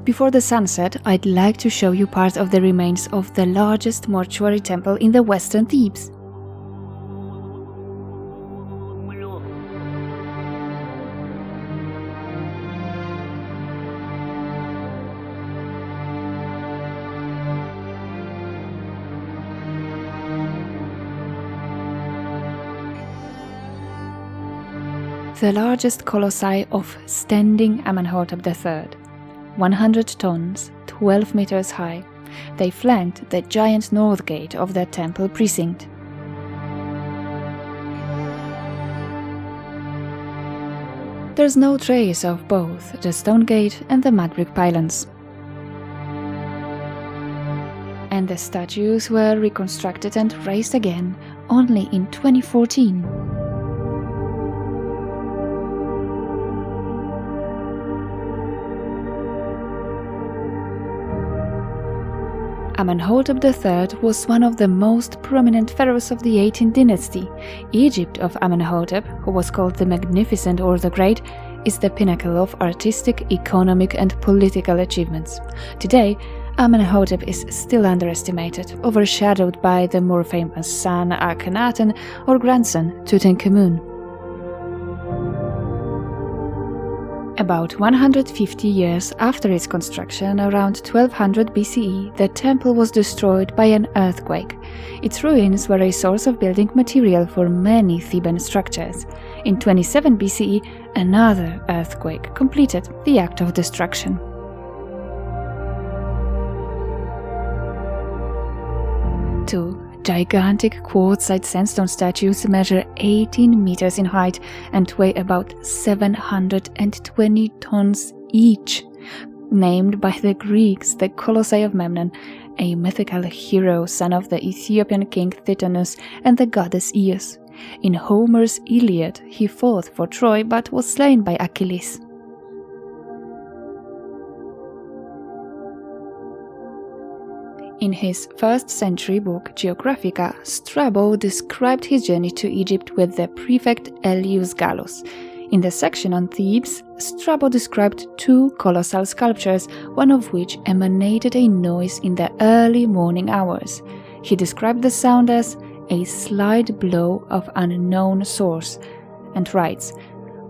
Before the sunset, I'd like to show you part of the remains of the largest mortuary temple in the Western Thebes. The largest colossi of standing Amenhotep III, 100 tons, 12 meters high, they flanked the giant north gate of the temple precinct. There's no trace of both the stone gate and the mud brick pylons. And the statues were reconstructed and raised again only in 2014. Amenhotep III was one of the most prominent pharaohs of the 18th dynasty. Egypt of Amenhotep, who was called the Magnificent or the Great, is the pinnacle of artistic, economic and political achievements. Today, Amenhotep is still underestimated, overshadowed by the more famous son Akhenaten or grandson Tutankhamun. About 150 years after its construction, around 1200 BCE, the temple was destroyed by an earthquake. Its ruins were a source of building material for many Theban structures. In 27 BCE, another earthquake completed the act of destruction. Two gigantic quartzite sandstone statues measure 18 meters in height and weigh about 720 tons each. Named by the Greeks the Colossi of Memnon, a mythical hero, son of the Ethiopian king Titanus and the goddess Eos. In Homer's Iliad, he fought for Troy but was slain by Achilles. In his 1st century book Geographica, Strabo described his journey to Egypt with the prefect Elius Gallus. In the section on Thebes, Strabo described 2 colossal sculptures, one of which emanated a noise in the early morning hours. He described the sound as a slight blow of unknown source, and writes,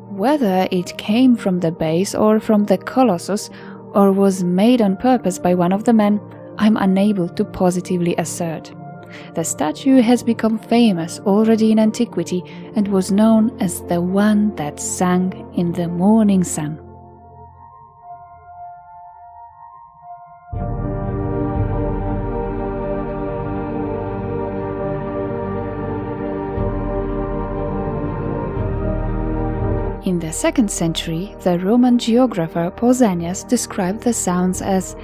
"Whether it came from the base or from the colossus, or was made on purpose by one of the men, I'm unable to positively assert." The statue has become famous already in antiquity and was known as the one that sang in the morning sun. In the 2nd century, the Roman geographer Pausanias described the sounds as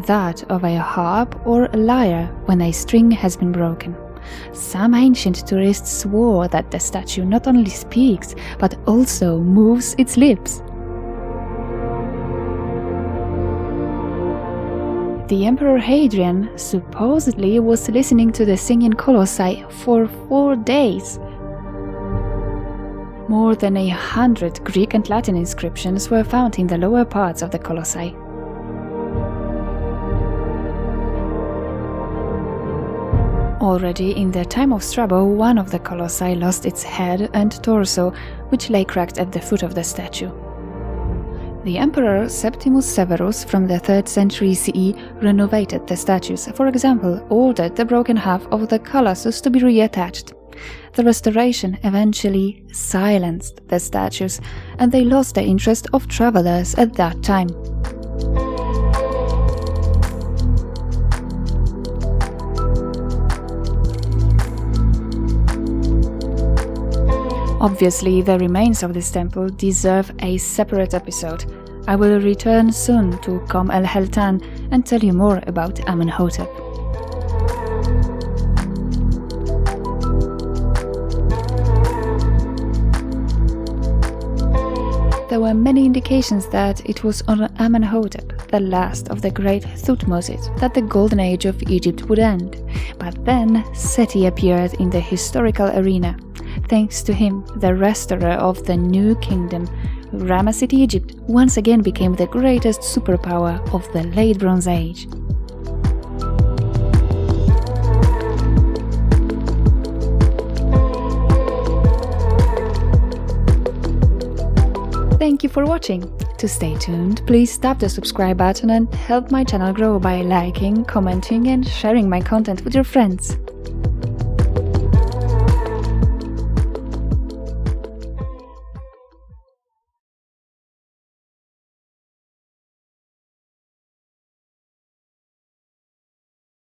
that of a harp or lyre when a string has been broken. Some ancient tourists swore that the statue not only speaks, but also moves its lips. The Emperor Hadrian supposedly was listening to the singing colossi for 4 days. More than 100 Greek and Latin inscriptions were found in the lower parts of the colossi. Already in the time of Strabo, one of the colossi lost its head and torso, which lay cracked at the foot of the statue. The Emperor Septimus Severus from the 3rd century CE renovated the statues, for example, ordered the broken half of the colossus to be reattached. The restoration eventually silenced the statues, and they lost the interest of travelers at that time. Obviously, the remains of this temple deserve a separate episode. I will return soon to Qom el-Heltan and tell you more about Amenhotep. There were many indications that it was on Amenhotep, the last of the great Thutmosis, that the golden age of Egypt would end. But then Seti appeared in the historical arena. Thanks to him, the restorer of the new kingdom, Rama City, Egypt once again became the greatest superpower of the Late Bronze Age. Thank you for watching. To stay tuned, please tap the subscribe button and help my channel grow by liking, commenting and sharing my content with your friends.